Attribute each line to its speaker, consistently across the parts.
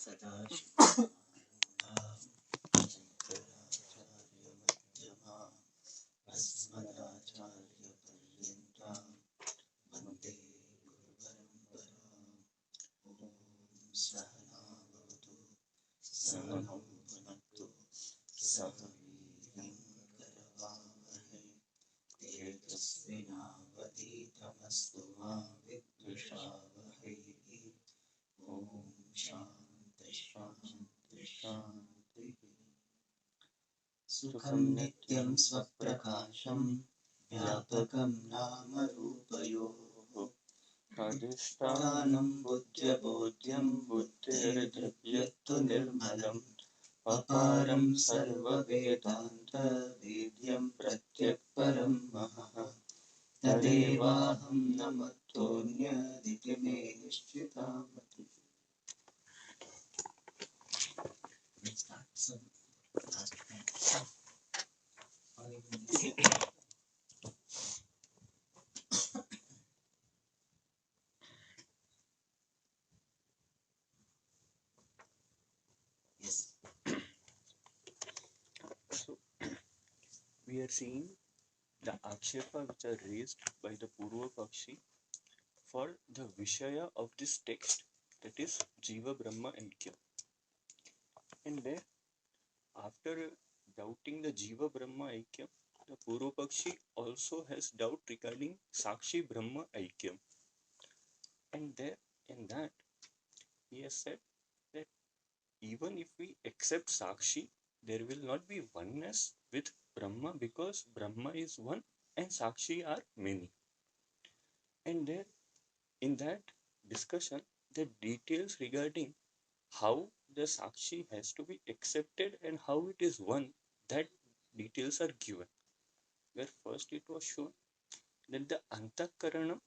Speaker 1: सदाशिवसमारम्भां अस्मदाचार्यपर्यन्तां वन्दे गुरुपरम्पराम्। ॐ सहना भवतु सहनौ भुनक्तु सह वीर्यं करवावहै तेजस्विनावधीतमस्तु मा विद्विषावहै। ॐ शान्ति शान्ति शान्तिः। सुखं नित्यं स्वप्रकाशं व्यापकं नामरूपयोः अधिष्ठानं बुद्ध्यबोध्यं बुद्धिर्द्रव्यत्व निर्मलम् अपारं सर्ववेदान्तवेद्यं प्रत्यक्परं महः तदेवाहं न मत्तोऽन्यदिति मे निश्चितामतिः। Yes.
Speaker 2: So, we are seeing the akshepa which are raised by the Purva Pakshi for the Vishaya of this text, that is Jiva Brahma Aikyam. And there, after doubting the Jiva Brahma Aikyam, the Purva Pakshi also has doubt regarding Sakshi Brahma Aikyam. And there, in that, he has said that even if we accept Sakshi, there will not be oneness with Brahma because Brahma is one and Sakshi are many. And there, in that discussion, the details regarding how the Sakshi has to be accepted and how it is one, that details are given. Where first it was shown that the Antakaranam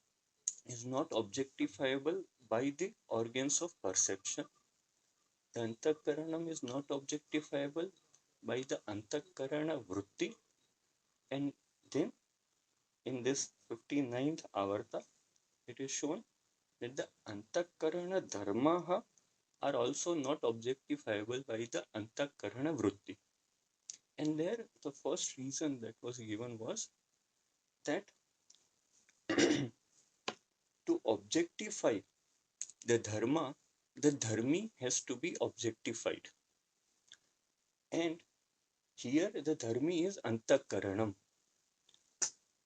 Speaker 2: is not objectifiable by the organs of perception. The Antakaranam is not objectifiable by the Antakarana Vritti. And then in this 59th Avarta, it is shown that the Antakarana Dharmaha are also not objectifiable by the Antakarana Vritti. And there the first reason that was given was that to objectify the Dharma, the Dharmi has to be objectified. And here the Dharmi is Antakaranam.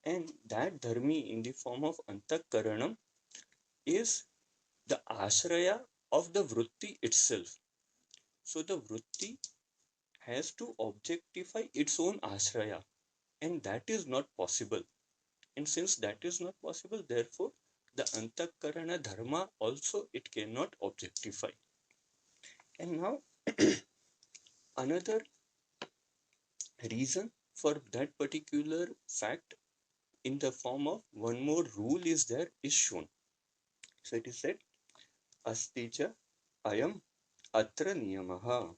Speaker 2: And that Dharmi in the form of Antakaranam is the Ashraya of the Vritti itself. So the Vritti has to objectify its own Ashraya, and that is not possible. And since that is not possible, therefore the Antakarana Dharma also it cannot objectify. And now another reason for that particular fact in the form of one more rule is shown. So it is said, Astija ayam atra niyamaha.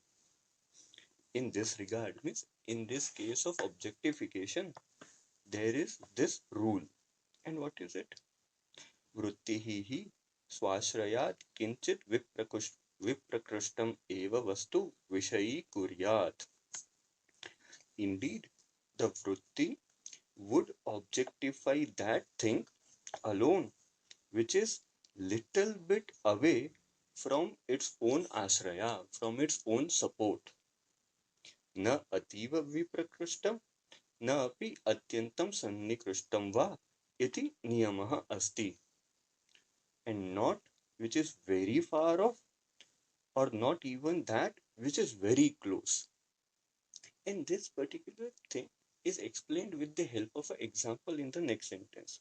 Speaker 2: In this regard, means in this case of objectification, there is this rule. And what is it? Vrittihi swashrayat kinchit viprakrishtam eva vastu vishayi kuryat. Indeed, the vritti would objectify that thing alone which is little bit away from its own ashraya, from its own support. Na ativa viprakrishtam na api atyantam sannikrishtam va iti niyamaha asti. And not which is very far off, or not even that which is very close. And this particular thing is explained with the help of an example in the next sentence.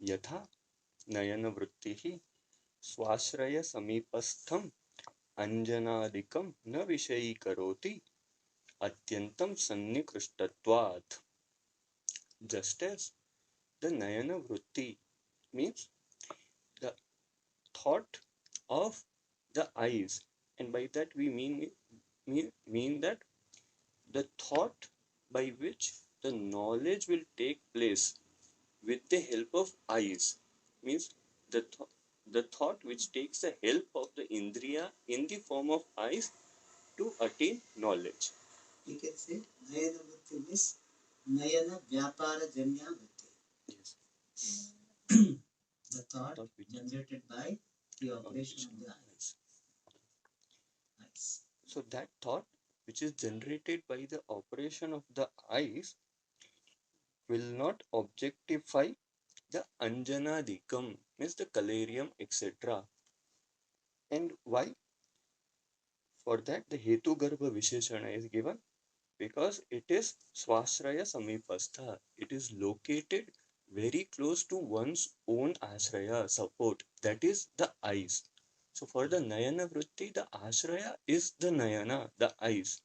Speaker 2: Yatha nayana vrittihi swashraya samipastham anjanadikam na vishayi karoti atyantam sannikrishtatvat. Just as the nayana vritti means the thought of the eyes, and by that we mean that the thought by which the knowledge will take place with the help of eyes, means the the thought which takes the help of the Indriya in the form of eyes to attain knowledge.
Speaker 1: You can say Nayana Vritti means Nayana Vyapara Janya Vritti.
Speaker 2: Yes.
Speaker 1: The thought generated by the operation of the eyes.
Speaker 2: So that thought which is generated by the operation of the eyes will not objectify the Anjanadikam, means the calarium, etc. And why? For that the Hetu Garbha Visheshana is given because it is Swasraya Samipastha. It is located very close to one's own Asraya support, that is the eyes. So for the Nayana Vritti, the Asraya is the Nayana, the eyes.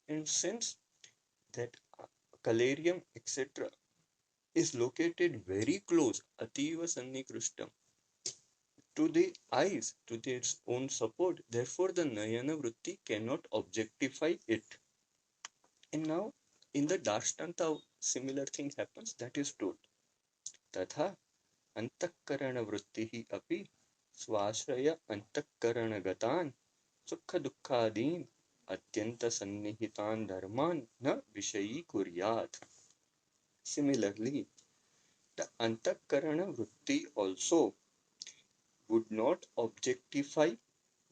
Speaker 2: And since that calarium, etc., is located very close, Ativa Sannikrishtam, to the eyes, to its own support, therefore the Nayana Vritti cannot objectify it. And now in the Dashtanta, similar thing happens, that is told. Tatha Antakarana Vrittihi api Swashraya Antakarana Sukha Dukkadin Atyanta Sannihitan Dharman na Vishayi Kuryat. Similarly, the Antakarana Vritti also would not objectify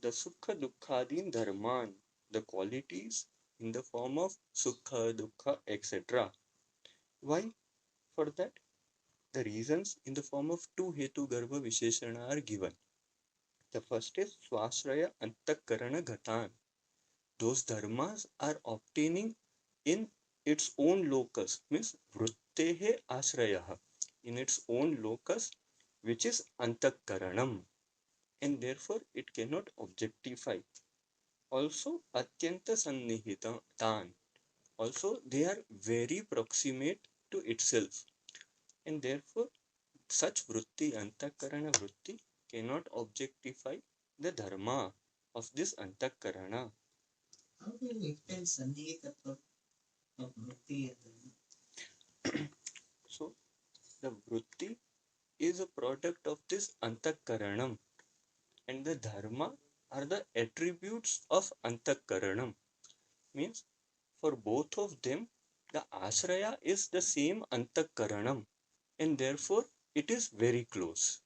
Speaker 2: the Sukha Dukkadin Dharman, the qualities in the form of Sukha, Dukkha, etc. Why? For that, the reasons in the form of two Hetu Garbha Visheshana are given. The first is Swasraya Antakarana Gatan. Those dharmas are obtaining in its own locus, means Vruttehe Asrayaha, in its own locus, which is Antakaranam, and therefore it cannot objectify. Also, Atyanta Sannihitan. Also, they are very proximate to itself, and therefore such vritti, antakarana vritti, cannot objectify the dharma of this antakarana.
Speaker 1: How do you explain Sannihitatva of Vritti and Dharma?
Speaker 2: So, the vritti is a product of this antakaranam, and the dharma are the attributes of antakaranam. Means, for both of them, the asraya is the same antakaranam, and therefore it is very close.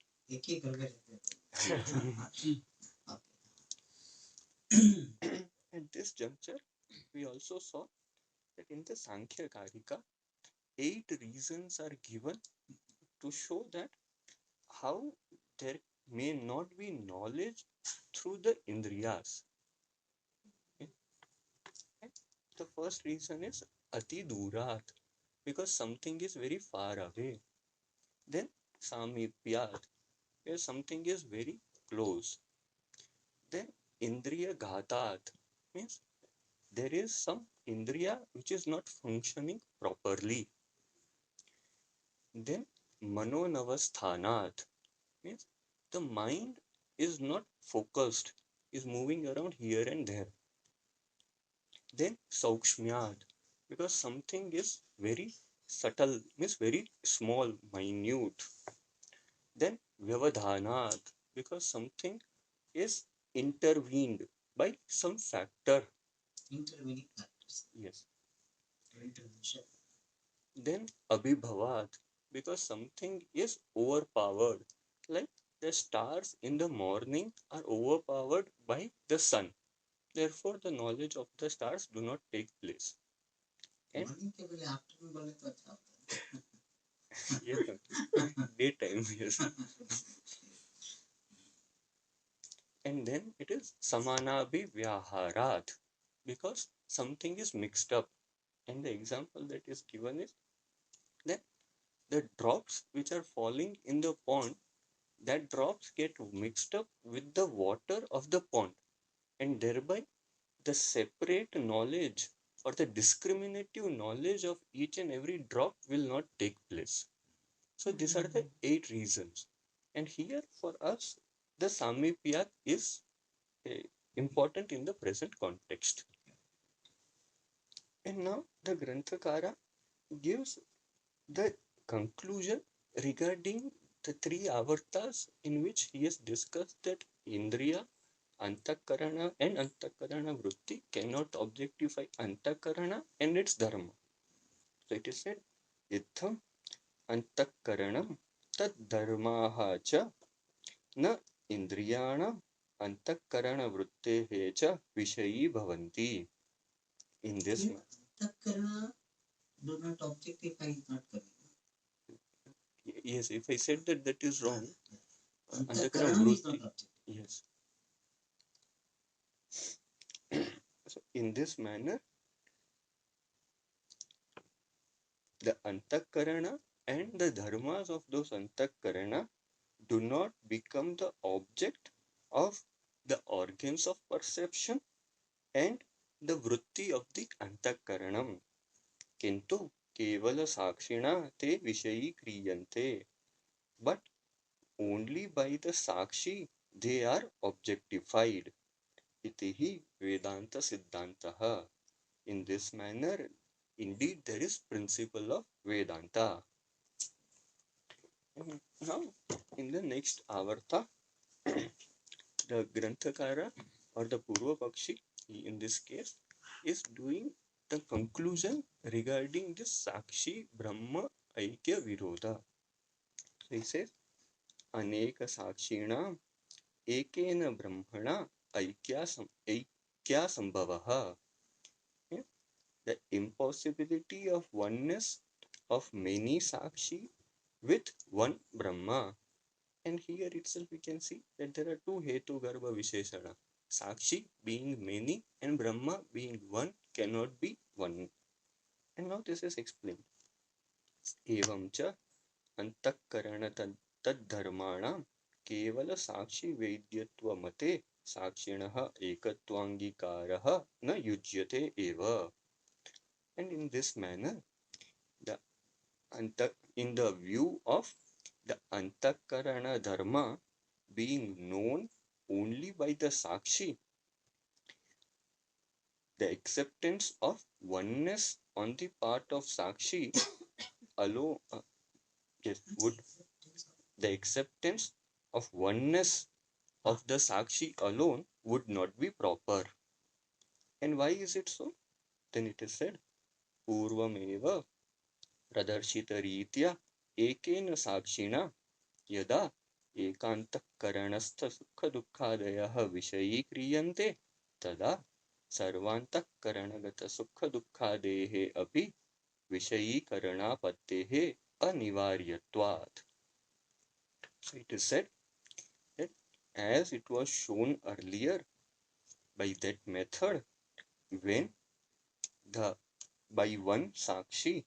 Speaker 2: At this juncture, we also saw that in the Sankhya Karika, 8 reasons are given to show that how there may not be knowledge through the Indriyas. Okay? The first reason is Ati Durat, because something is very far away. Then Samipyat, where something is very close. Then Indriya Ghatat, means there is some Indriya which is not functioning properly. Then Manonavasthanat, means the mind is not focused, is moving around here and there. Then Saukshmyat, because something is very subtle, means very small, minute. Then Vyavadhanat, because something is intervened by some factor.
Speaker 1: Intervening factors.
Speaker 2: Yes.
Speaker 1: Intervention.
Speaker 2: Then Abhibhavat, because something is overpowered, like the stars in the morning are overpowered by the sun. Therefore, the knowledge of the stars do not take place. And yes, daytime, yes. And then it is Samanabhi Vyaharat, because something is mixed up. And the example that is given is that the drops which are falling in the pond, that drops get mixed up with the water of the pond, and thereby the separate knowledge or the discriminative knowledge of each and every drop will not take place. So these are the 8 reasons. And here for us, the Samipyat is important in the present context. And now the Granthakara gives the conclusion regarding the three avartas in which he has discussed that Indriya, Antakarana and Antakarana Vritti cannot objectify Antakarana and its dharma. So it is said, Itham Antakaranam tad dharmaha cha na Indriyana Antakarana Vrittehe cha Vishayi Bhavanti. In this
Speaker 1: Antakarana do not objectify is not correct.
Speaker 2: Yes, if I said that that is wrong.
Speaker 1: Antakarana is not objective.
Speaker 2: Yes. So in this manner, the Antakarana and the dharmas of those Antakarana do not become the object of the organs of perception and the vritti of the Antakaranam. Kintu kevala sakshina te vishayi kriyante. But only by the sakshi they are objectified. Itihi Vedanta Siddhantaha. In this manner, indeed, there is principle of Vedanta. Now, in the next avarta, the Granthakara or the Purva Pakshi, in this case, is doing the conclusion regarding this Sakshi Brahma Aikya Virodha. So he says, Aneka Sakshina Ekena Brahmana Aikya Sambhavaha. The impossibility of oneness of many Sakshi with one Brahma. And here itself we can see that there are two Hetu Garbha Visheshana. Sakshi being many and Brahma being one cannot be one. And now this is explained. Evam cha antakarana tad dharmana kevala sakshi vedyatva mate sakshinaha ekatwangikaraha na yujyate eva. And in this manner, the in the view of the antakarana dharma being known only by the sakshi, the acceptance of oneness on the part of sakshi alone, would the acceptance of oneness of the sakshi alone would not be proper. And why is it so? Then it is said, Purvameva pradarshita ritya ekena sakshina yada एकान्तःकरणस्थ सुखदुःखादयः विषयीक्रियन्ते तदा सर्वान्तःकरणगतसुखदुःखादेः अपि विषयीकरणापत्तेः अनिवार्यत्वात्. So it is said that as it was shown earlier by that method, when by one sakshi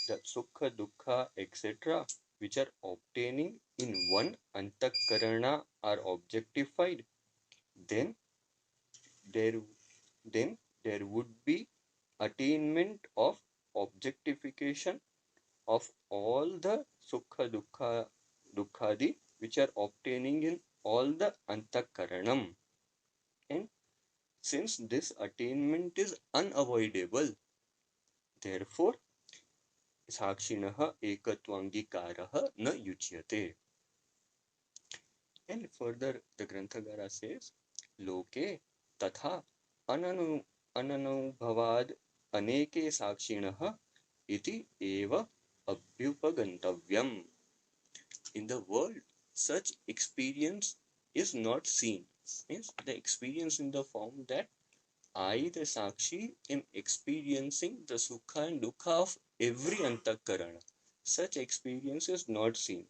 Speaker 2: the sukha, dukkha, etc., which are obtaining in one antakarana are objectified, then there would be attainment of objectification of all the sukha, dukkha, dukkhadi which are obtaining in all the antakaranam. And since this attainment is unavoidable, therefore साक्षिणः एकत्वांगीकारः न युज्यते. And further the Granthagara says, लोके तथा अननुभवाद अनेके साक्षिणः इति एव अभ्युपगन्तव्यम्. In the world, such experience is not seen. Means the experience in the form that I, the Sakshi, am experiencing the Sukha and Dukkha of every Antakarana. Such experience is not seen.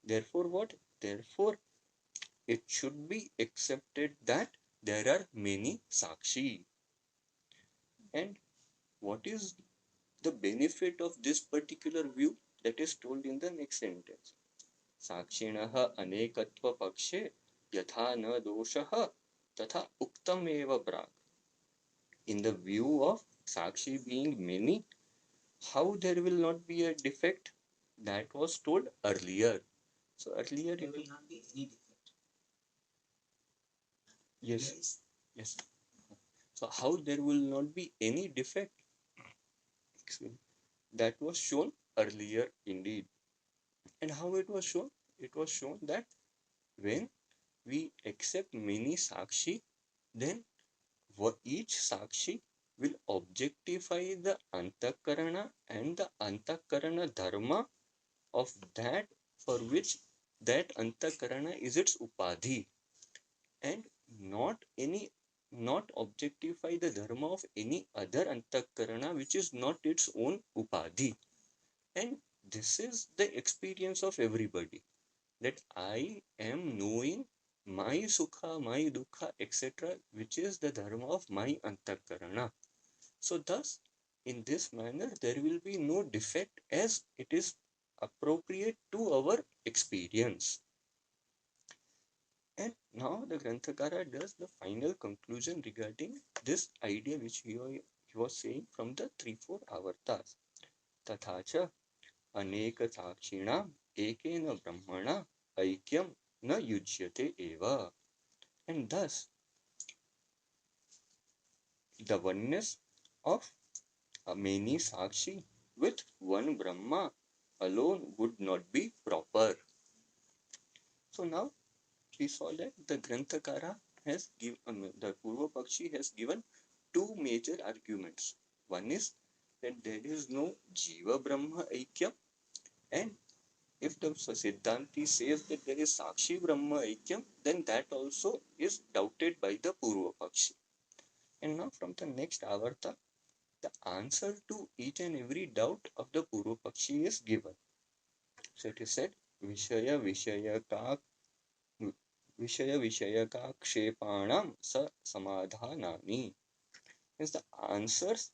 Speaker 2: Therefore, what? Therefore, it should be accepted that there are many Sakshi. And what is the benefit of this particular view? That is told in the next sentence. Sakshinaha anekatva pakshe yatha na doshaha tatha uktam eva prag. In the view of Sakshi being many, how there will not be a defect? That was told earlier. So earlier
Speaker 1: there will not be any defect.
Speaker 2: Yes. Yes. So how there will not be any defect? That was shown earlier indeed. And how it was shown? it was shown that when we accept many Sakshi, then each Sakshi will objectify the Antakarana and the Antakarana Dharma of that for which that Antakarana is its Upadhi, and not any not objectify the dharma of any other Antakarana which is not its own Upadhi. And this is the experience of everybody, that I am knowing my Sukha, my Dukha, etc., which is the dharma of my Antakarana. So thus, in this manner, there will be no defect as it is appropriate to our experience. And now the Granthakara does the final conclusion regarding this idea which he was saying from the 3-4 avartas. Tathacha aneka sakshina ekena brahmana aikyam na yujyate eva. And thus, the oneness of many sakshi with one Brahma alone would not be proper. So now we saw that the Granthakara has given, the Purva Pakshi has given two major arguments. One is that there is no Jiva Brahma Aikyam, and if the Siddhanti says that there is Sakshi Brahma Aikyam, then that also is doubted by the Purva Pakshi. And now from the next avarta, the answer to each and every doubt of the Purva Pakshi is given. So it is said, Vishaya Vishayaka Vishayakakshepanam sa samadhanani, is the answers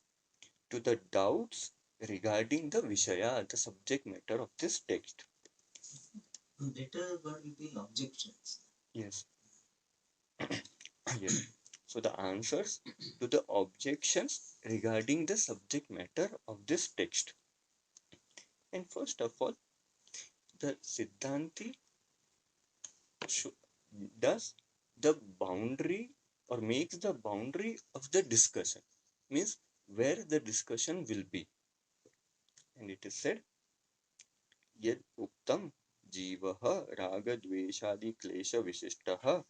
Speaker 2: to the doubts regarding the Vishaya, the subject matter of this text.
Speaker 1: Later, what will be objections?
Speaker 2: Yes. Yes. So the answers to the objections regarding the subject matter of this text. And first of all, the Siddhanti does the boundary or makes the boundary of the discussion, means where the discussion will be. And it is said, Yad uktam jivaha raga dveshadi klesha visishtaha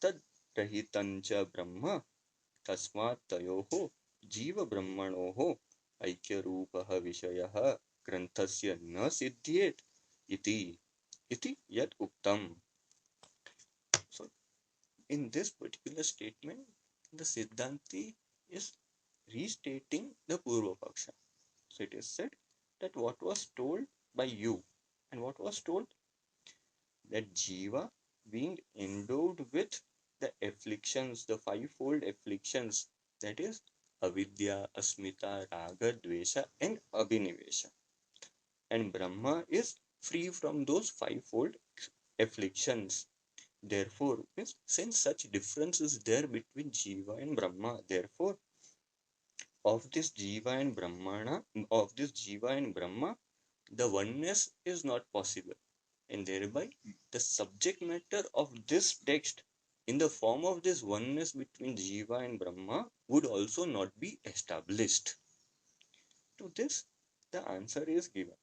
Speaker 2: tad rahitancha brahma tasmat tayoho jiva brahmanoho aikyarupaha vishayaha granthasya na siddhyet iti yad uktam. So in this particular statement, the Siddhanti is restating the Purva Paksha. So it is said that what was told by you, and what was told, that Jiva being endowed with the afflictions, the fivefold afflictions, that is avidya, asmita, raga, dvesha, and abhinivesha. And Brahma is free from those fivefold afflictions. Therefore, since such difference is there between Jiva and Brahma, therefore, of this Jiva and Brahma, the oneness is not possible. And thereby, the subject matter of this text in the form of this oneness between Jiva and Brahma would also not be established. To this, the answer is given.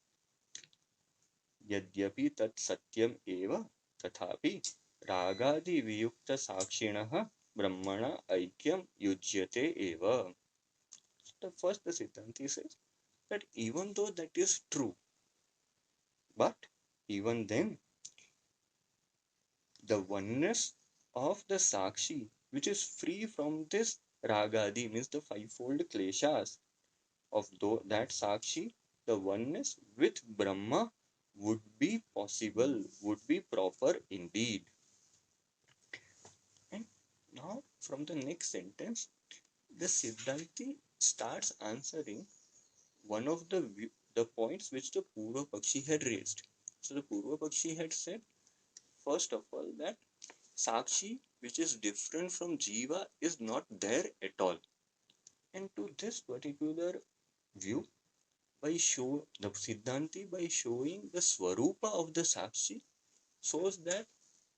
Speaker 2: Yadyapi tat satyam eva tathapi ragadi viyukta sakshinah brahmana aikyam yujyate eva. The first, the Siddhanti says that even though that is true, but even then, the oneness of the Sakshi, which is free from this Ragadi, means the fivefold kleshas of that Sakshi, the oneness with Brahma would be possible, would be proper indeed. And now, from the next sentence, the Siddhanti starts answering one of the points which the Purva Pakshi had raised. So the Purva Pakshi had said, first of all, that Sakshi, which is different from Jiva, is not there at all. And to this particular view, the Siddhanti, by showing the Swarupa of the Sakshi, shows that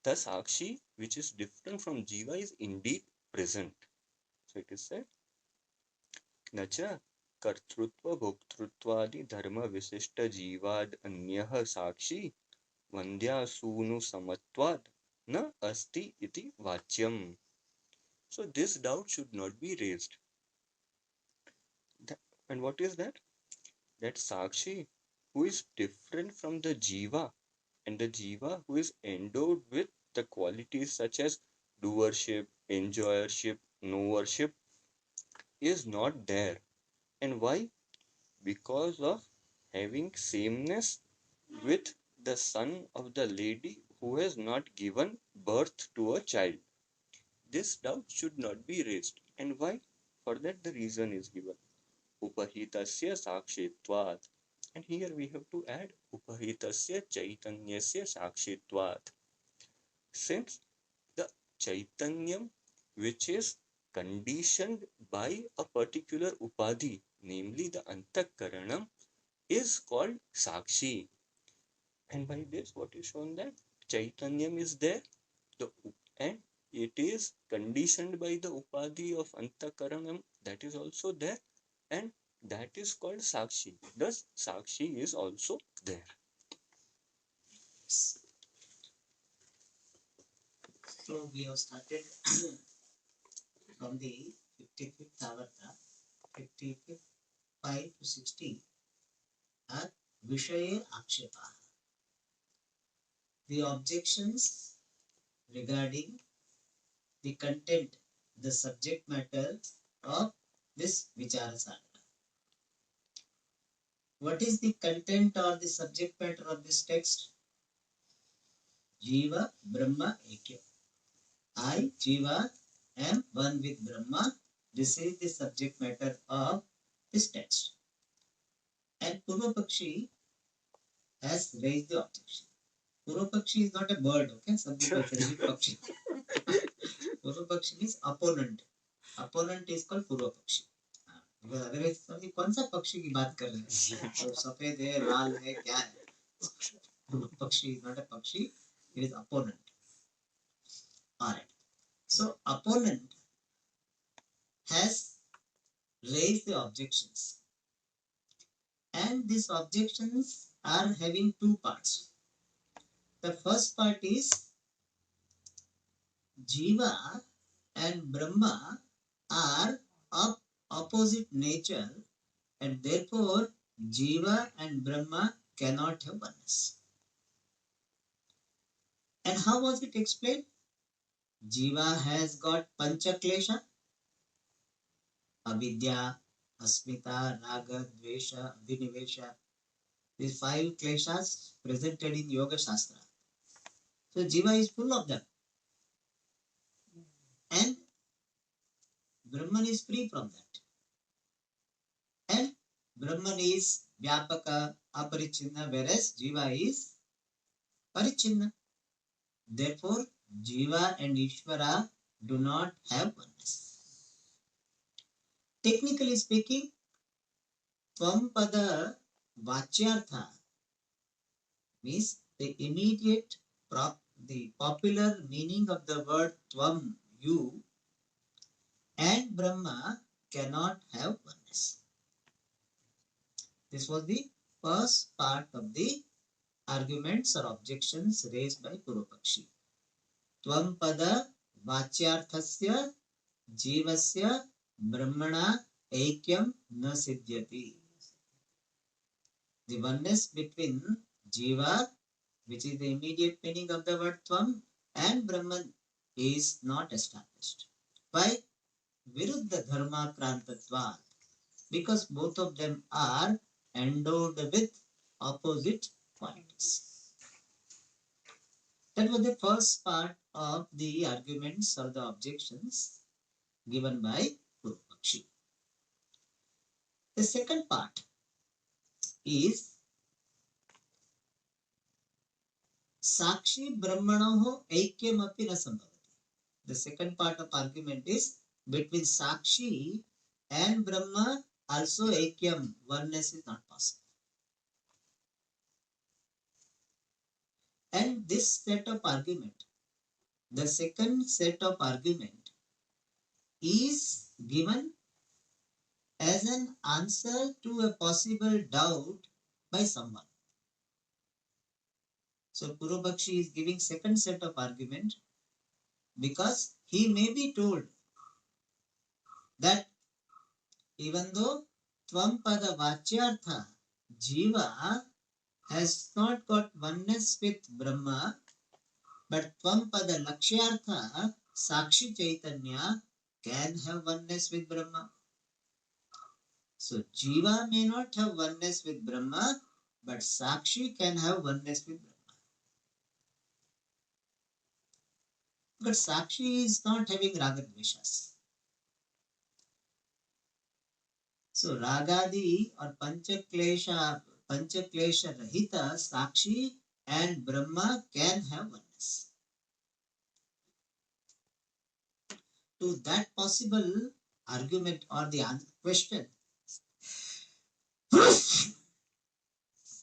Speaker 2: the Sakshi, which is different from Jiva, is indeed present. So it is said, Nacha कर्तृत्व भोक्तृत्वादि धर्म विशिष्ट जीवाद अन्यः साक्षी Vandya Sunu Samatvad na asti iti vachyam. So this doubt should not be raised. And what is that? That Sakshi, who is different from the Jiva, and the Jiva who is endowed with the qualities such as doership, enjoyership, knowership, is not there. And why? Because of having sameness with the son of the lady who has not given birth to a child. This doubt should not be raised. And why? For that the reason is given. Upahitasya sakshitvat. And here we have to add Upahitasya chaitanyasya sakshitvat. Since the chaitanyam which is conditioned by a particular upadhi, namely the antakaranam, is called sakshi. And by this, what is shown that chaitanyam is there, the and it is conditioned by the upadhi of antakaranam, that is also there, and that is called sakshi. Thus, sakshi is also there.
Speaker 1: So we have started from the 55th avarta, 55 to 60 are Vishaye Akshepa. The objections regarding the content, the subject matter of this Vichara Sagara. What is the content or the subject matter of this text? Jiva, Brahma, Ekya. I, Jiva, am one with Brahma. This is the subject matter of this text. And Purvapakshi has raised the objection. Purvapakshi is not a bird, okay? Some people say Pakshi. Purvapakshi means opponent. Opponent is called Purvapakshi. because otherwise समझिए कौन सा पक्षी की बात कर रहे हैं तो सफेद है लाल है क्या है पक्षी is not a pakshi, it is opponent. Alright, so opponent has raised the objections, and these objections are having two parts. The first part is Jiva and Brahma are of opposite nature, and therefore Jiva and Brahma cannot have oneness. And how was it explained? Jiva has got pancha klesha, avidya, asmita, raga, dvesha, abhinivesha. These five kleshas presented in Yoga Shastra. So Jiva is full of them. And Brahman is free from that. And Brahman is Vyapaka, Aparichinna, whereas Jiva is Parichinna. Therefore, Jiva and Ishvara do not have oneness. Technically speaking, Tvam-pada Vachyartha means the immediate, the popular meaning of the word Tvam, you, and Brahma cannot have oneness. This was the first part of the arguments or objections raised by Purvapakshi. Tvam pada vachyarthasya jivasya brahmana aikyam na siddhyati. The oneness between jiva, which is the immediate meaning of the word tvam, and Brahman is not established. Why? Viruddha dharma krantatvat. Because both of them are endowed with opposite qualities. That was the first part of the arguments or the objections given by Purvapakshi. The second part is Sakshi Brahmanoho Aikyam api na sambhavati. The second part of argument is between Sakshi and Brahma also Aikyam, oneness is not possible. And this set of argument, the second set of argument, is given as an answer to a possible doubt by someone. So Purvapakshi is giving second set of argument because he may be told that even though Tvam Pada Vachyartha Jiva has not got oneness with Brahma, but Tvam Pada Lakshyartha Sakshi Chaitanya can have oneness with Brahma. So Jiva may not have oneness with Brahma, but Sakshi can have oneness with Brahma. But Sakshi is not having Ragadveshas. So Ragadi or Panchaklesha Rahita Sakshi and Brahma can have oneness. To that possible argument or the question,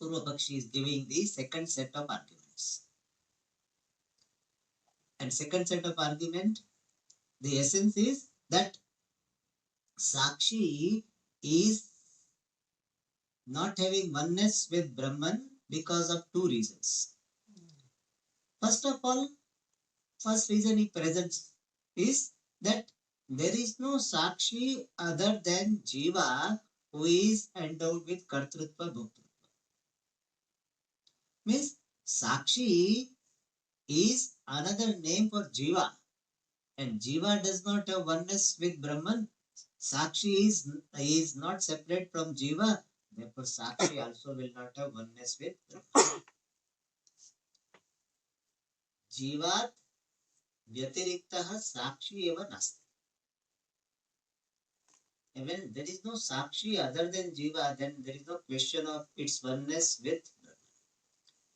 Speaker 1: Purvapakshi is giving the second set of arguments. And second set of argument, the essence is that Sakshi is not having oneness with Brahman because of two reasons. First of all, first reason he presents is that there is no Sakshi other than Jiva who is endowed with Kartrutva Bhoktrutva. Means Sakshi is another name for Jiva, and Jiva does not have oneness with Brahman. Sakshi is not separate from Jiva, therefore Sakshi also will not have oneness with Brahman. Jivat Vyatiriktah Sakshi eva nasti. And when there is no Sakshi other than Jiva, then there is no question of its oneness with Brahman.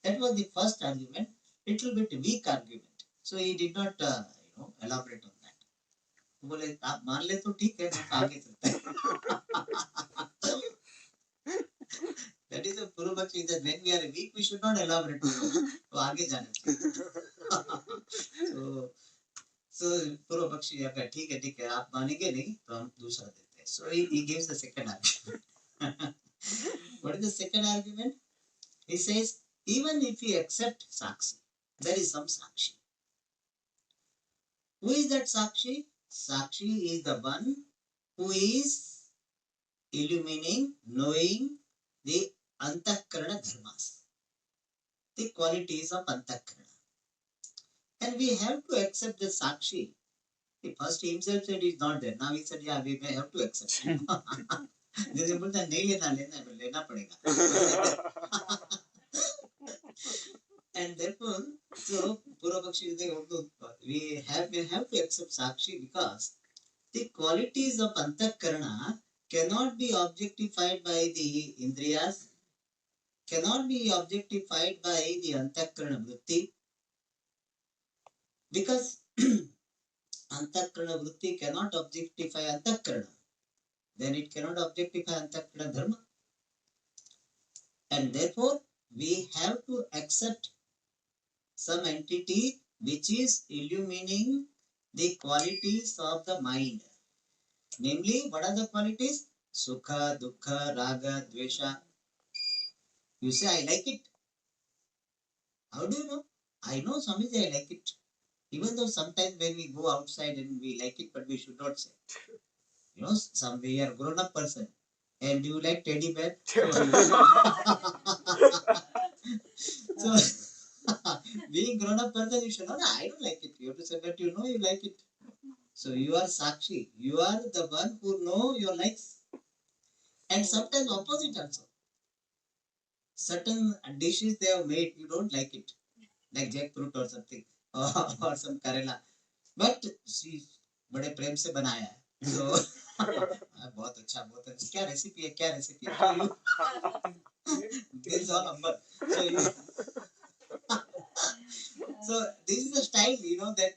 Speaker 1: That was the first argument, little bit weak argument. So he did not elaborate on that. बोले आप मान ले तो ठीक है, आगे चलते हैं. That is a Purvapakshi that when we are weak, we should not elaborate. तो आगे जाने. So Purvapakshi कहता है ठीक है आप मानेंगे नहीं तो हम दूसरा देते हैं. So he gives the second argument. What is the second argument? He says even if we accept Sakshi, there is some Sakshi. Who is that Sakshi? Sakshi is the one who is illumining, knowing the Antakarana dharmas, the qualities of Antakarana. And we have to accept the Sakshi. He first himself said he's not there. Now he said, yeah, we may have to accept him. जैसे बोलता नहीं लेना पड़ेगा. And therefore, so Purvapakshi is the we have to accept Sakshi because the qualities of Antakarana cannot be objectified by the Indriyas, cannot be objectified by the Antakarana Vritti, because Antakarana Vritti cannot objectify Antakarana, then it cannot objectify Antakarana Dharma. And therefore, we have to accept some entity which is illumining the qualities of the mind. Namely, what are the qualities? Sukha, Dukkha, Raga, Dvesha. You say, I like it. How do you know? I know, Swamiji, I like it. Even though sometimes when we go outside and we like it, but we should not say. You know, we are grown-up person. And you like teddy bear? So, being grown-up person, you should not, I don't like it. You have to say, but you know you like it. So you are Sakshi. You are the one who know your likes. And sometimes opposite also. Certain dishes they have made, you don't like it. Like jackfruit or something. Or some Karela. But she बड़े प्रेम से बनाया है. So बहुत अच्छा क्या recipe है so you this is all number. So this is the style, that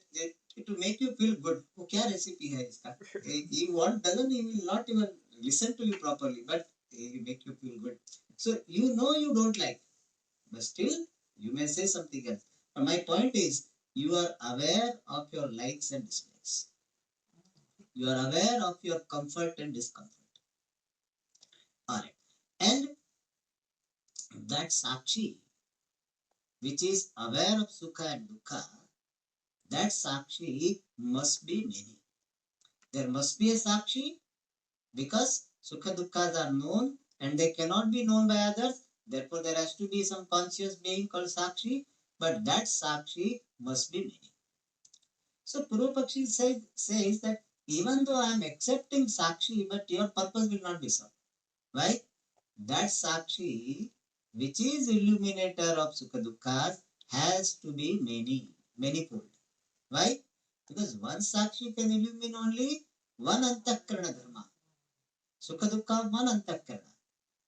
Speaker 1: to make you feel good. वो क्या रेसिपी है इसका? He will not even listen to you properly, but he will make you feel good. So you know you don't like, but still you may say something else. But my point is, you are aware of your likes and dislikes. You are aware of your comfort and discomfort. Alright. And that Sakshi which is aware of Sukha and Dukkha, that Sakshi must be many. There must be a Sakshi because Sukha Dukkha's are known and they cannot be known by others. Therefore, there has to be some conscious being called Sakshi, but that Sakshi must be many. So, Purvapakshi says that even though I am accepting Sakshi, but your purpose will not be served. Why? That Sakshi, which is illuminator of Sukha Dukkha, has to be manifold. Why? Because one Sakshi can illumine only one Antakarana Dharma. Sukha Dukkha, one Antakarana.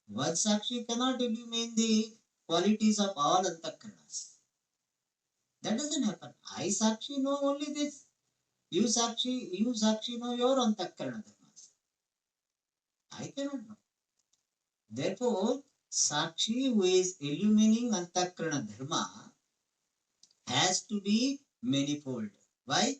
Speaker 1: One Sakshi cannot illumine the qualities of all Antakaranas. That doesn't happen. I Sakshi know only this. You Sakshi know your Antakarana Dharmas. I cannot know. Therefore, Sakshi who is illumining Antakarana Dharma has to be manifold. Why?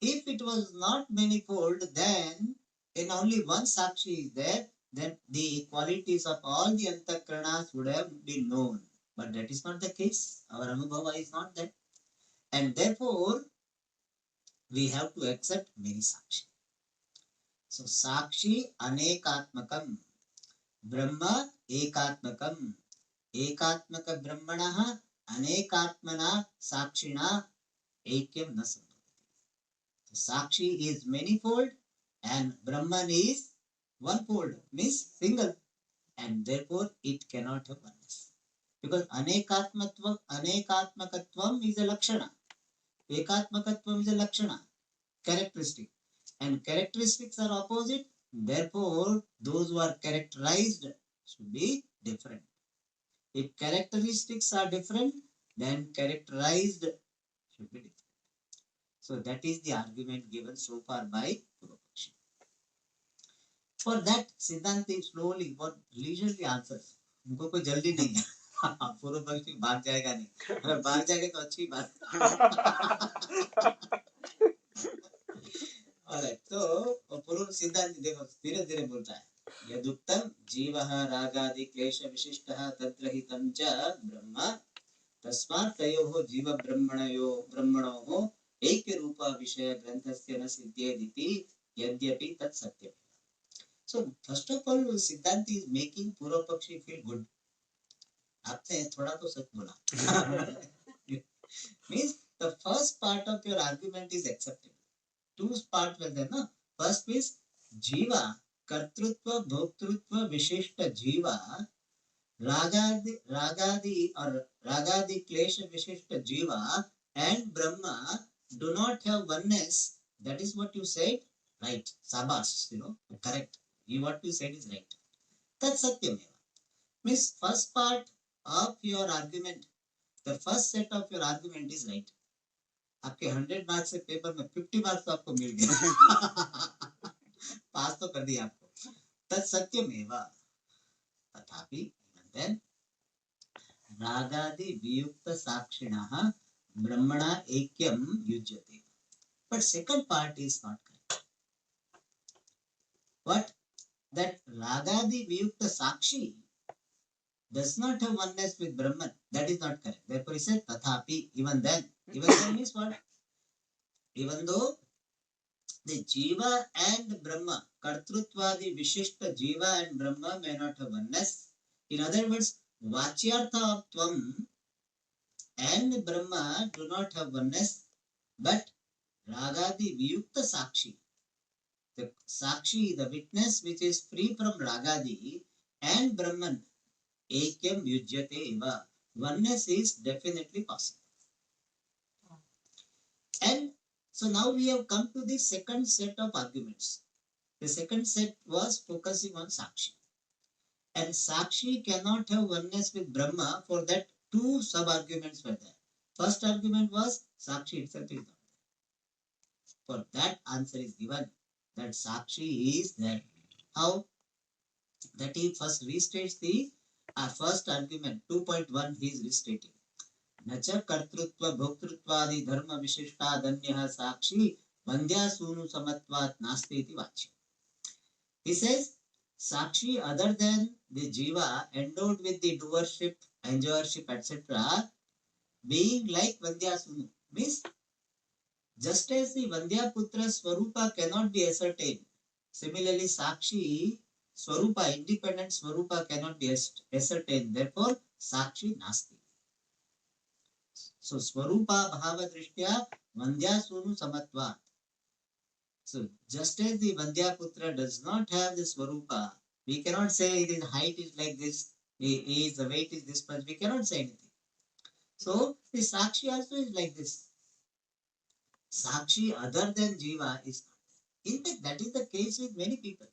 Speaker 1: If it was not manifold, then in only one Sakshi is there, then the qualities of all the Antakaranas would have been known. But that is not the case. Our Anubhava is not that. And therefore, we have to accept many Sakshi. So, Sakshi Anekatmakam, Brahma Ekatmakam, Ekatmaka Brahmana Anekatmana Sakshina Ekyam Nasam. Sakshi is manifold and Brahman is one-fold, means single, and therefore it cannot have oneness. Because anekatmakatvam is a lakshana, ekatmakatvam is a lakshana, characteristic, and characteristics are opposite. Therefore, those who are characterized should be different. If characteristics are different, then characterized should be different. So that is the argument given so far by Purvapakshi. For that, Siddhanti slowly but leisurely answers. उनको कोई जल्दी नहीं है. पूर्व पक्षी भाग जाएगा नहीं. अगर भाग जाएगा तो अच्छी बात. Alright, so पूर्व सिद्धांत देखो धीरे धीरे बोलता है. यदुक्तम जीवः रागादि क्लेश विशिष्टः तद्रहितं च ब्रह्म तस्मात् तयोः जीव ब्रह्मणोः ऐक्य रूप विषय ग्रंथस्य न सिद्ध्येदिति यद्यपि तत् सत्यम्. So first of all, Siddhanti is making Purvapakshi feel good. आपने थोड़ा तो सच बोला. Means the first part of your argument is acceptable. Two parts were there, no? First is Jiva, Kartrutva, Bhoktrutva, Vishishta Jiva, Ragadi or Ragadi Klesha Vishishta Jiva and Brahma do not have oneness. That is what you said. Right. Sabas, correct. What you said is right. That's Satyameva. Means first part of your argument, the first set of your argument is right. आपके 100 marks से paper में 50 marks तो आपको मिल गया. पास तो कर दिया आपको. तत् सत्यमेव. तथापि then रागादि वियुक्त साक्षिणः ब्रह्मणा ऐक्यं युज्यते. But second part is not correct. What? That Ragadi Viyukta Sakshi does not have oneness with Brahman. That is not correct. Therefore, he said Tathapi, even then. Even then means what? Even though the Jiva and Brahma, Kartrutvadi Vishishta Jiva and Brahma may not have oneness. In other words, Vachyartha of Tvam and Brahma do not have oneness, but Ragadi Viyukta Sakshi, the Sakshi, the witness which is free from Ragadi and Brahman, Ekyam Yujyate Eva. Oneness is definitely possible. And so now we have come to the second set of arguments. The second set was focusing on Sakshi. And Sakshi cannot have oneness with Brahma. For that, two sub-arguments were there. First argument was Sakshi itself is not there. For that, answer is given that Sakshi is there. How? That he first restates the first argument, 2.1, he is restating. Nacha kartrutva bhoktrutvaadi dharma vishishtadanyah sakshi vandya sunu samatvat nasti iti vachya. He says, Sakshi other than the Jiva endowed with the doership, enjoyership, etc. being like Vandyasunu. Means, just as the Vandyaputra Swarupa cannot be ascertained, similarly Sakshi Swarupa, independent Swarupa cannot be ascertained. Therefore, Sakshi Nasti. So, Swarupa Bhava Drishtya Vandyasunu Samatvat. So, just as the Vandyaputra does not have the Swarupa, we cannot say his height is like this, the weight is this much. We cannot say anything. So, the Sakshi also is like this. Sakshi other than Jiva is not. In fact, that is the case with many people.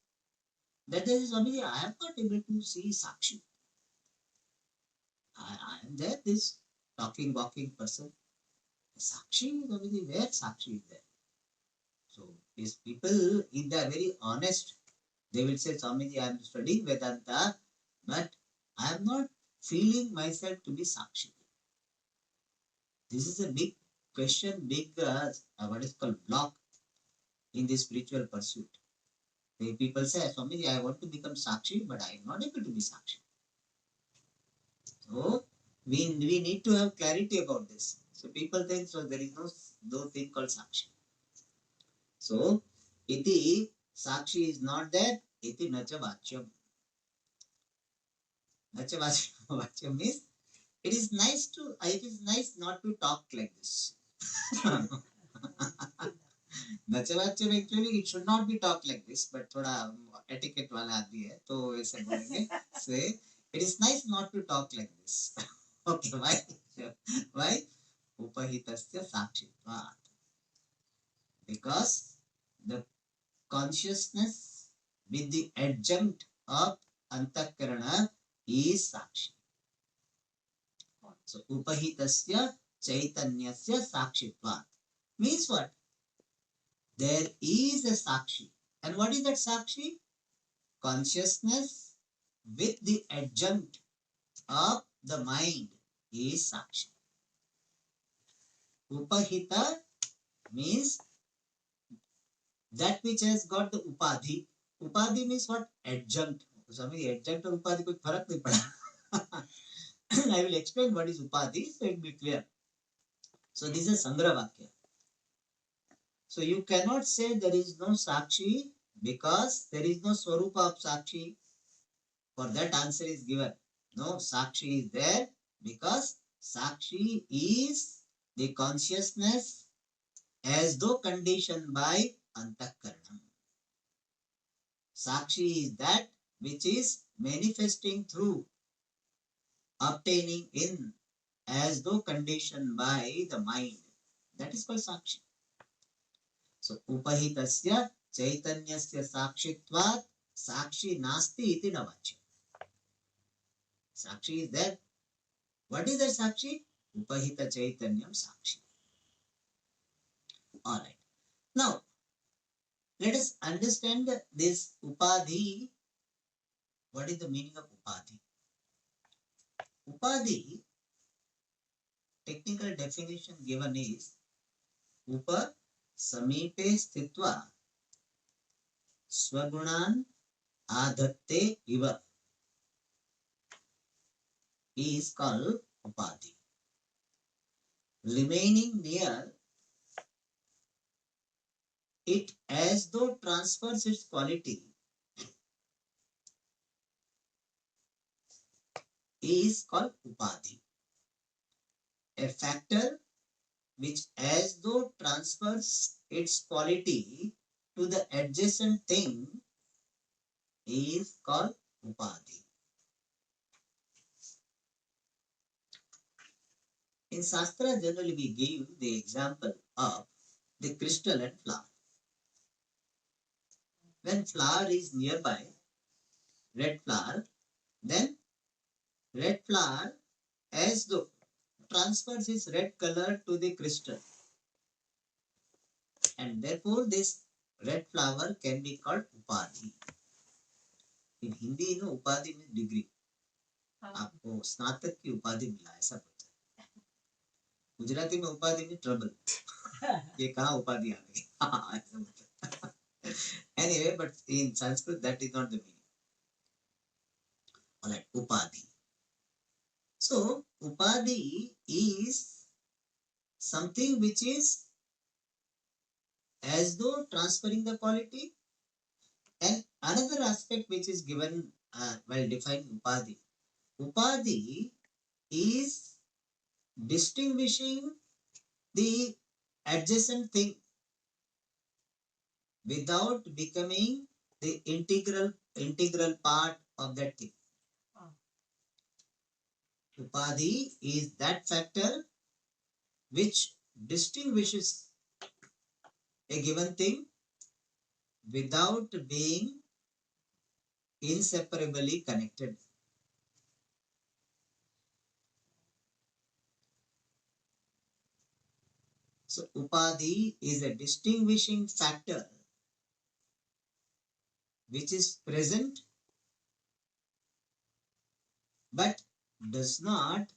Speaker 1: That there is Swamiji, I am not able to see Sakshi. I am there, this talking, walking person. Sakshi, Swamiji, where Sakshi is there? So, these people, if they are very honest, they will say, Swamiji, I am studying Vedanta, but I am not feeling myself to be Sakshi. This is a big question, big, what is called block in this spiritual pursuit. The people say, Swamiji, I want to become Sakshi, but I am not able to be Sakshi. So, we need to have clarity about this. So, people think, so there is no thing called Sakshi. So, iti Sakshi is not there, iti nacha vachyam. Nacha vachyam means it is nice not to talk like this. Nachavacham actually it should not be talked like this, but थोड़ा etiquette वाला आदमी है तो ऐसे बोलेंगे. Say it is nice not to talk like this. Okay, why? Why? Upahitasya sakshitvat. Because the consciousness with the adjunct of antakarana is sakshi. So upahitasya chaitanyasya sakshitvat means what? There is a sakshi. And what is that sakshi? Consciousness with the adjunct of the mind is sakshi. Upahita means that which has got the upadhi. Upadhi means what? Adjunct. So, adjunct और upadhi कोई फर्क नहीं पड़ा. I will explain what is upadhi so it will be clear. So this is Sangra Vakya. So you cannot say there is no Sakshi because there is no Swarupa of Sakshi. For that answer is given. No, Sakshi is there because Sakshi is the consciousness as though conditioned by Antakaranam. Sakshi is that which is manifesting through, obtaining in, as though conditioned by the mind. That is called Sakshi. So, Upahitasya Chaitanyasya Sakshitvat Sakshi Nasti iti navachya. Sakshi is there. What is that Sakshi? Upahita Chaitanyam Sakshi. Alright. Now, let us understand this Upadhi. What is the meaning of Upadhi? Upadhi, technical definition given is Upa Samipe Sthitva Swagunan Adhatte Iva is called Upadhi. Remaining near it as though transfers its quality is called Upadhi. A factor which as though transfers its quality to the adjacent thing is called Upadhi. In Shastra, generally we give the example of the crystal and flower. When flower is nearby, red flower, then red flower as though transfers its red color to the crystal. And therefore this red flower can be called Upadhi. In Hindi, Upadhi means degree. आपको स्नातक की उपाधि मिला ऐसा बोलते हैं. गुजराती में उपाधि में ट्रबल. ये कहाँ उपाधि आ गई? Anyway, but in Sanskrit that is not the meaning. Alright, upadhi. So upadhi is something which is as though transferring the quality. And another aspect which is given while defining upadhi. Upadhi is distinguishing the adjacent thing without becoming the integral part of that thing. Upadhi is that factor which distinguishes a given thing without being inseparably connected. So upadhi is a distinguishing factor which is present but does not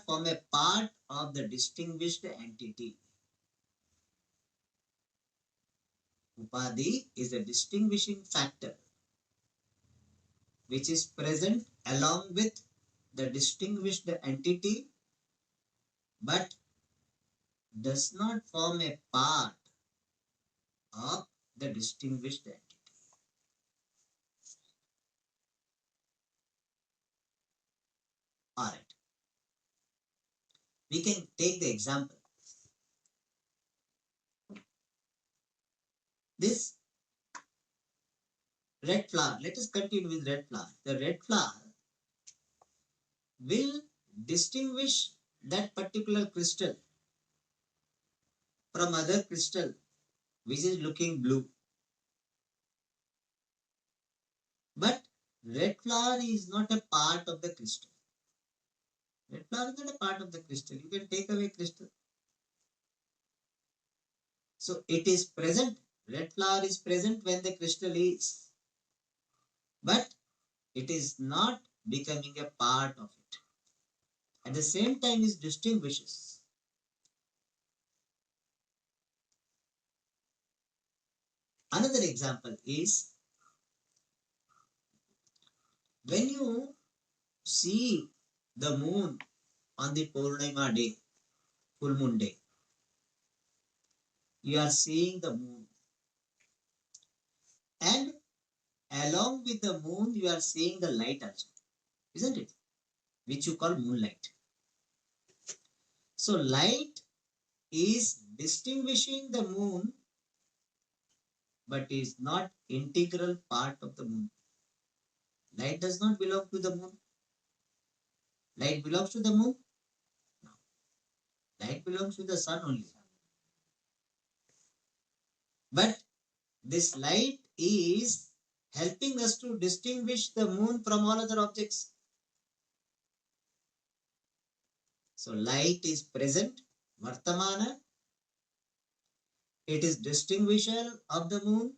Speaker 1: form a part of the distinguished entity. Upadhi is a distinguishing factor which is present along with the distinguished entity but does not form a part of the distinguished entity. Alright, we can take the example. This red flower, let us continue with red flower. The red flower will distinguish that particular crystal from other crystal which is looking blue. But red flower is not a part of the crystal. Red flower is not a part of the crystal. You can take away crystal. So it is present. Red flower is present when the crystal is. But it is not becoming a part of it. At the same time, it distinguishes. Another example is when you see the moon on the Purnima day, full moon day, you are seeing the moon. And along with the moon, you are seeing the light also, isn't it? Which you call moonlight. So light is distinguishing the moon but is not integral part of the moon. Light does not belong to the moon. Light belongs to the moon? No. Light belongs to the sun only. But this light is helping us to distinguish the moon from all other objects. So light is present, Vartamana. It is distinguisher of the moon,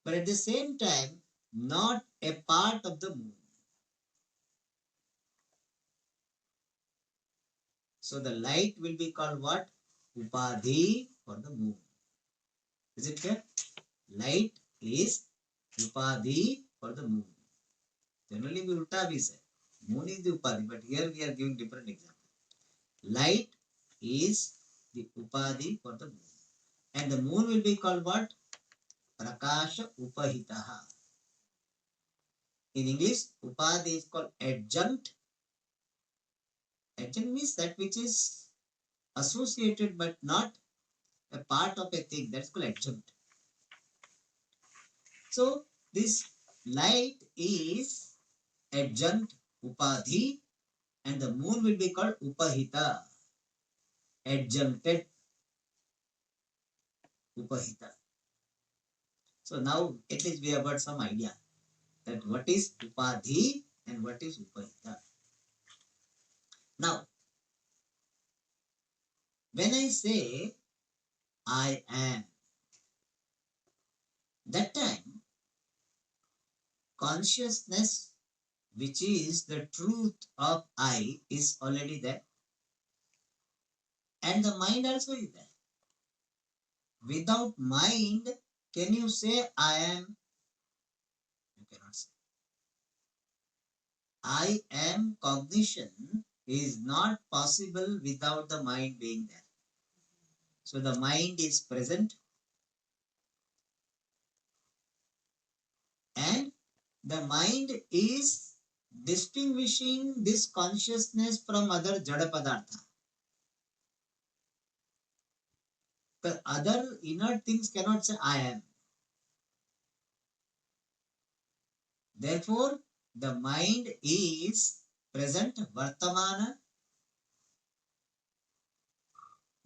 Speaker 1: but at the same time, not a part of the moon. So the light will be called what? Upadhi for the moon. Is it clear? Light is Upadhi for the moon. Generally, we ulta bhi say. Moon is the Upadhi, but here we are giving different example. Light is the Upadhi for the moon. And the moon will be called what? Prakasha Upahitaha. In English, Upadhi is called adjunct. Adjunct means that which is associated but not a part of a thing. That's called adjunct. So this light is adjunct Upadhi and the moon will be called Upahita. Adjuncted Upahita. So now at least we have got some idea that what is Upadhi and what is Upahita. Now, when I say I am, that time consciousness, which is the truth of I, is already there. And the mind also is there. Without mind, can you say I am? You cannot say. I am cognition is not possible without the mind being there. So the mind is present, and the mind is distinguishing this consciousness from other jada padartha. The other inert things cannot say I am. Therefore, the mind is present, vartamana,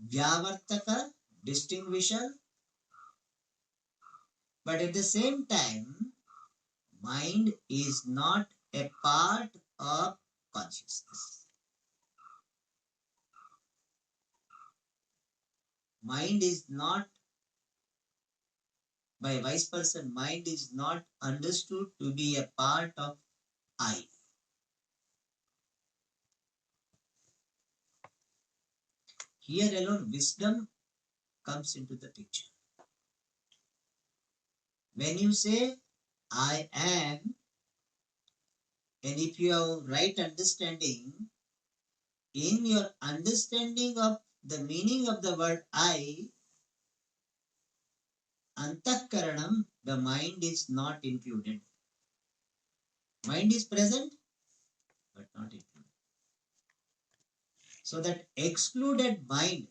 Speaker 1: vyavartaka, distinguisher, but at the same time, mind is not a part of consciousness. Mind is not, by vice person, mind is not understood to be a part of I. Here alone, wisdom comes into the picture. When you say, I am, and if you have right understanding, in your understanding of the meaning of the word I, antakaranam, the mind is not included. Mind is present, but not included. So that excluded mind,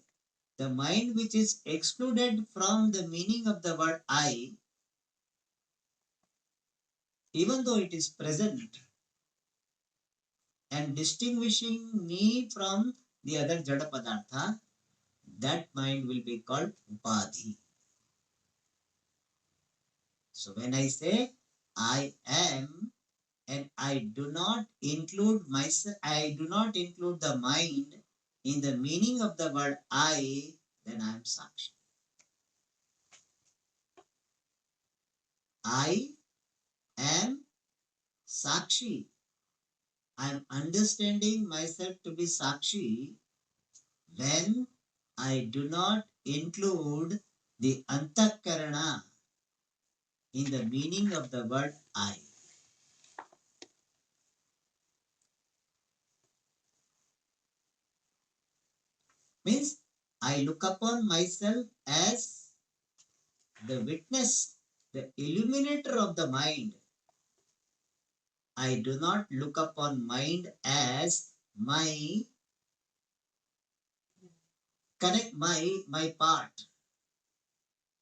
Speaker 1: the mind which is excluded from the meaning of the word I, even though it is present and distinguishing me from the other jada padartha, that mind will be called upadhi. So when I say I am, and I do not include myself, I do not include the mind in the meaning of the word I, then I am Sakshi. I am Sakshi. I am understanding myself to be Sakshi when I do not include the Antakarana in the meaning of the word I. Means I look upon myself as the witness, the illuminator of the mind. I do not look upon mind as my connect my part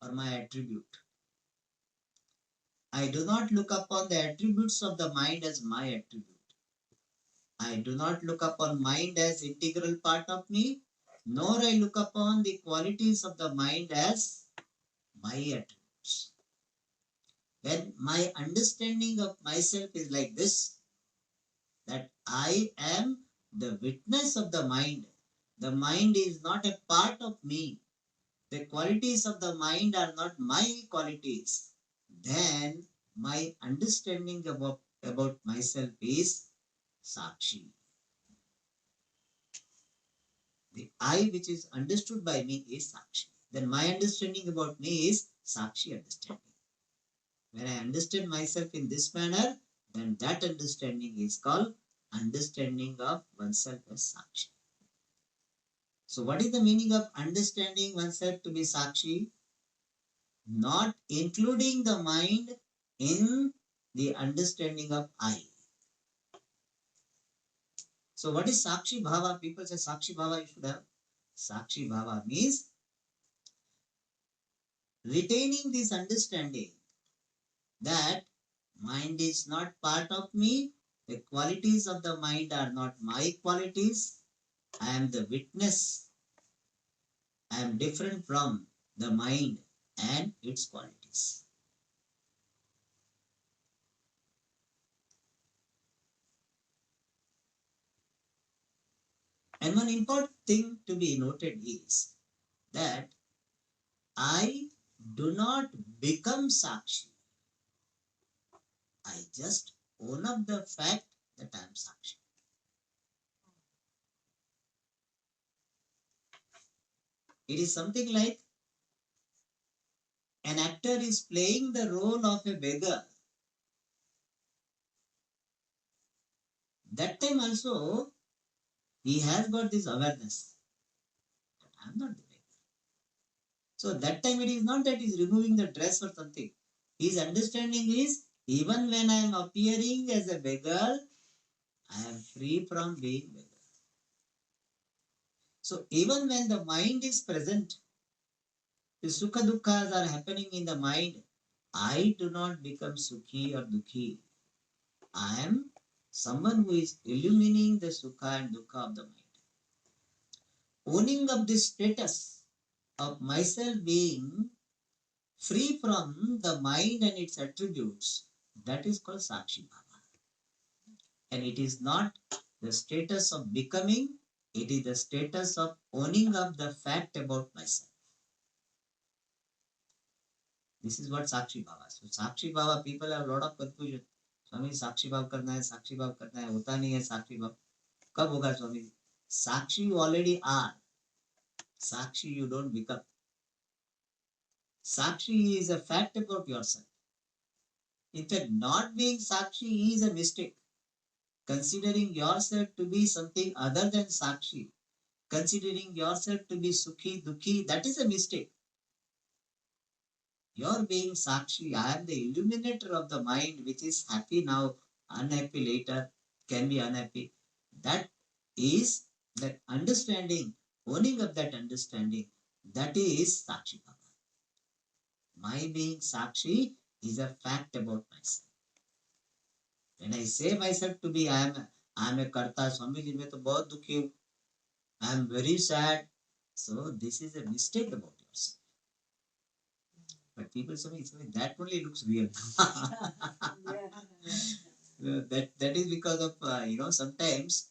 Speaker 1: or my attribute. I do not look upon the attributes of the mind as my attribute. I do not look upon mind as integral part of me, nor I look upon the qualities of the mind as my attributes. When my understanding of myself is like this, that I am the witness of the mind is not a part of me, the qualities of the mind are not my qualities, then my understanding about myself is Sakshi. The I which is understood by me is Sakshi. Then my understanding about me is Sakshi understanding. When I understand myself in this manner, then that understanding is called understanding of oneself as Sakshi. So, what is the meaning of understanding oneself to be Sakshi? Not including the mind in the understanding of I. So, what is Sakshi Bhava? People say Sakshi Bhava you should have. Sakshi Bhava means retaining this understanding that mind is not part of me, the qualities of the mind are not my qualities, I am the witness, I am different from the mind and its qualities. And one important thing to be noted is that I do not become Sakshi. I just own up the fact that I am Sakshi. It is something like an actor is playing the role of a beggar. That time also, He has got this awareness. I am not the beggar. So that time it is not that he is removing the dress or something. His understanding is, even when I am appearing as a beggar, I am free from being beggar. So even when the mind is present, the sukha dukkha are happening in the mind, I do not become sukhi or dukhi. I am someone who is illumining the sukha and dukkha of the mind. Owning up this status of myself being free from the mind and its attributes, that is called Sakshi Bhava. And it is not the status of becoming, it is the status of owning up the fact about myself. This is what Sakshi Bhava. So Sakshi Bhava, people have a lot of confusion. स्वामी साक्षी भाव करना है, साक्षी भाव करना है, होता नहीं है साक्षी भाव. कब होगा स्वामी जी? साक्षी you already are. Sakshi you don't become. Sakshi is a fact about yourself. In fact, not being Sakshi is a mistake. Considering yourself to be something other than Sakshi, considering yourself to be Sukhi, Dukhi, that is a mistake. Your being Sakshi, I am the illuminator of the mind which is happy now, unhappy later, can be unhappy. That is that understanding, owning of that understanding, that is Sakshi Bhava. My being Sakshi is a fact about myself. When I say myself to be, I am a karta, Swami ji, मैं तो बहुत दुखी हूँ. I am very sad. So this is a mistake about yourself. But people say, that only looks real. That is because of, sometimes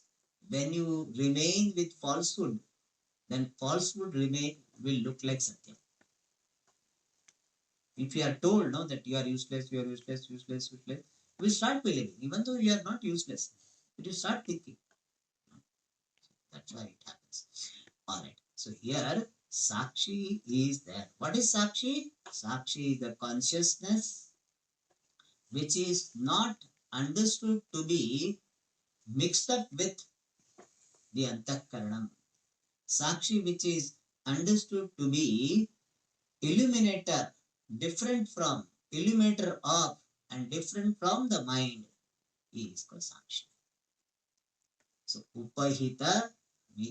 Speaker 1: when you remain with falsehood, then falsehood will look like Satya. If you are told no, that you are useless, you will start believing, even though you are not useless. But you start thinking. That's why it happens. Alright. So here, Sakshi is there. What is Sakshi? Sakshi is the consciousness which is not understood to be mixed up with the Antakaranam. Sakshi which is understood to be illuminator, different from, illuminator of, and different from the mind, is called Sakshi. So Upahita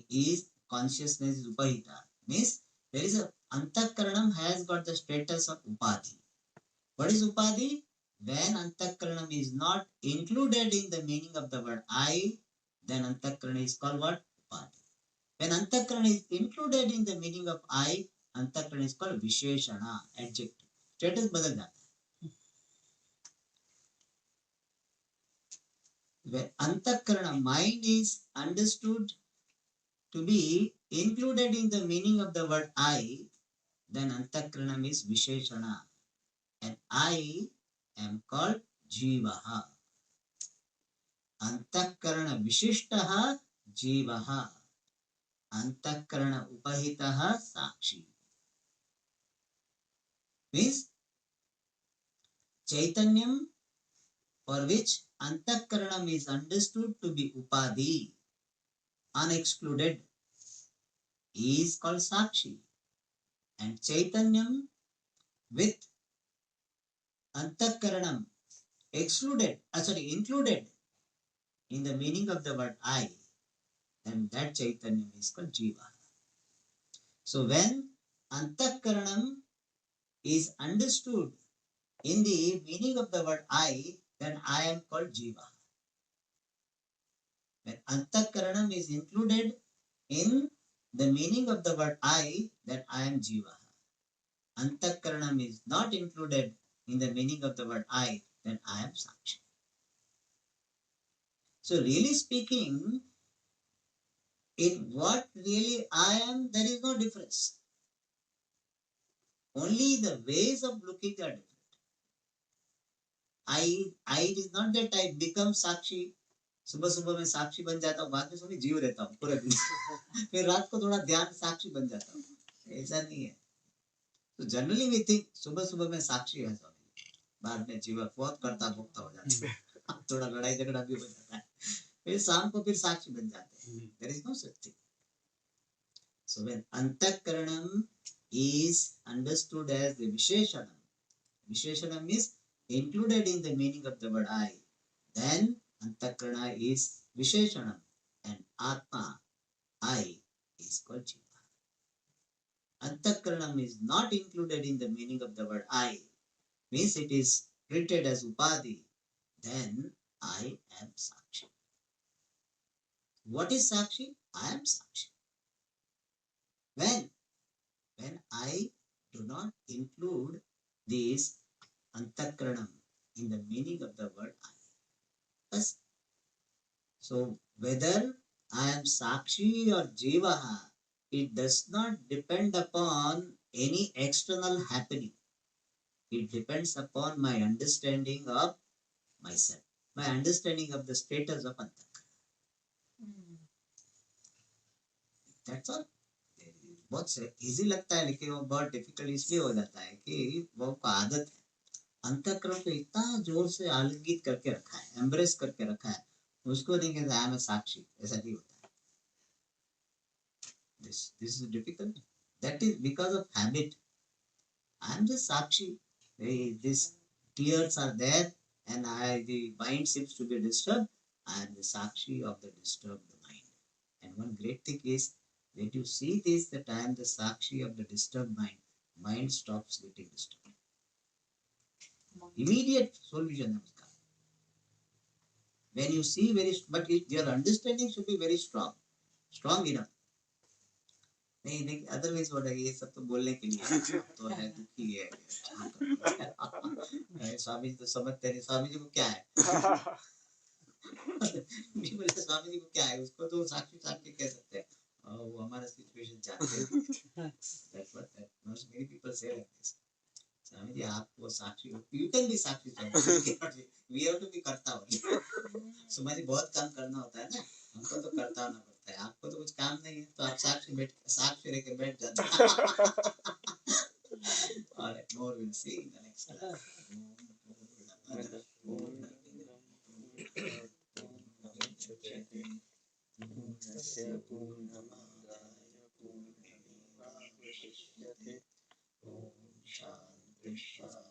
Speaker 1: is consciousness is Upahita. Means there is a Antakaranam has got the status of Upadhi. What is Upadhi? When Antakaranam is not included in the meaning of the word I, then Antakarana is called what? Upadhi. When Antakarana is included in the meaning of I, Antakarana is called Visheshana, adjective. Status badal jata hai. When Antakarana, mind is understood to be included in the meaning of the word I, then Antakaranam is Visheshana. And I am called Jivaha. Antakarana Vishishtaha Jivaha. Antakarana Upahitaha Sakshi. Means Chaitanyam for which Antakaranam is understood to be Upadhi, unexcluded, is called Sakshi. And Chaitanyam with Antakaranam included in the meaning of the word I, then that Chaitanyam is called Jiva. So when Antakaranam is understood in the meaning of the word I, then I am called Jiva. When Antakaranam is included in the meaning of the word I, then I am Jiva. Antakaranam is not included in the meaning of the word I, then I am Sakshi. So really speaking, in what really I am, there is no difference. Only the ways of looking are different. I is not that I become Sakshi. सुबह सुबह मैं साक्षी बन जाता हूँ, बाद में सोनी जीव रहता हूँ पूरे दिन. फिर रात को थोड़ा ध्यान साक्षी बन जाता हूँ. ऐसा नहीं है. तो जनरली वी थिंक सुबह सुबह में साक्षी है स्वामी, बाद में जीव बहुत करता भोगता हो जाता है. थोड़ा लड़ाई झगड़ा भी हो जाता है. फिर शाम को फिर साक्षी बन जाते हैं. There is no such thing. So when antakaranam is understood as the Visheshanam, Visheshanam is included in the meaning of the word I, then antakarana is Visheshanam and Atma, I, is called Jiva. Antakaranam is not included in the meaning of the word I, means it is treated as Upadhi, then I am Sakshi. What is Sakshi? I am Sakshi. When I do not include this antakaranam in the meaning of the word I. Yes. So whether I am Sakshi or Jivaha, it does not depend upon any external happening. It depends upon my understanding of myself, my understanding of the status of antakaranam. That's all. बहुत easy लगता है लेकिन वो बहुत difficult इसलिए हो जाता है कि वो आदत है. अंतःकरण को इतना जोर से आलिंगित करके रखा है, एम्ब्रेस करके रखा है, उसको नहीं कहते आई एम साक्षी, ऐसा नहीं होता. This is difficult. That is because of habit. I am just sakshi. These tears are there and the mind seems to be disturbed. I am the sakshi of the disturbed mind. And one great thing is, when you see this, that I am the sakshi of the disturbed mind, mind stops getting disturbed. Immediate solution has come. When you see but your understanding should be very strong enough. नहीं otherwise हो रहा है ये सब तो बोलने के लिए तो है दुखी है. स्वामी जी तो समझते नहीं, स्वामी जी को क्या है. बोले स्वामी जी को क्या है, उसको तो साक्षी साक्षी कह सकते हैं, वो हमारा सिचुएशन जानते हैं. That's what many people say like this. Swami ji आप वो साक्षी, you can be Sakshi, we have to be कर्ता. स्वामी जी बहुत काम करना होता है ना, हमको तो करता होना पड़ता है, आपको तो कुछ काम नहीं है तो आप साक्षी रह के बैठ जाते हैं. Alright, more we'll see in the next class. Om Shanti Shanti.